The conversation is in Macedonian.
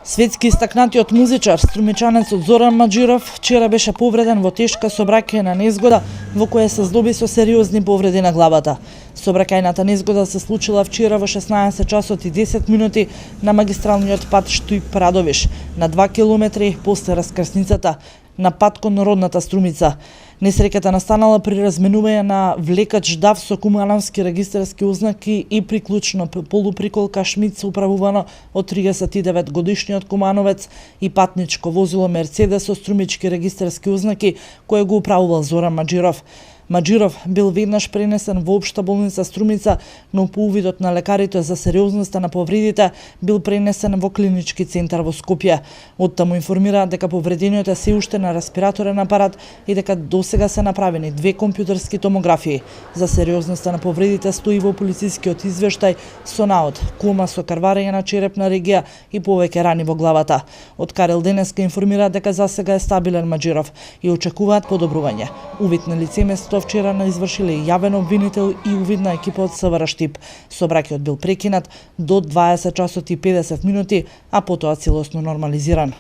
Светски истакнатиот музичар, струмичанецот Зоран Маџиров, вчера беше повреден во тешка сообраќајна незгода во која се здоби со сериозни повреди на главата. Сообраќајната незгода се случила вчера во 16 часот и 10 минути на магистралниот пат Штуип-Радовиш, на 2 километри после раскрсницата на пат кон родната Струмица. Несреќата настанала при разменување на влекач ДАВ со кумановски регистарски ознаки и приклучно полуприколка Шмидт управувано од 39 годишниот кумановец и патничко возило Мерцедес со струмички регистарски ознаки кое го управувал Зоран Маџиров. Маџиров бил веднаш пренесен во општа болница Струмица, но по увидот на лекарите за сериозноста на повредите бил пренесен во клинички центар во Скопје. Оттаму информираат дека повредениот е се уште на респираторен апарат и дека досега се направени 2 компјутерски томографии. За сериозноста на повредите стои во полицискиот извештај со наод кома со крварење на черепна регија и повеќе рани во главата. Од Карел денеска информираат дека засега е стабилен Маџиров и очекуваат подобрување. Увид на лицемество вчера на извршиле јавен обвинител и увидна екипа од СВР Штип. Сообраќајот бил прекинат до 20 часот и 50 минути, а потоа целосно нормализиран.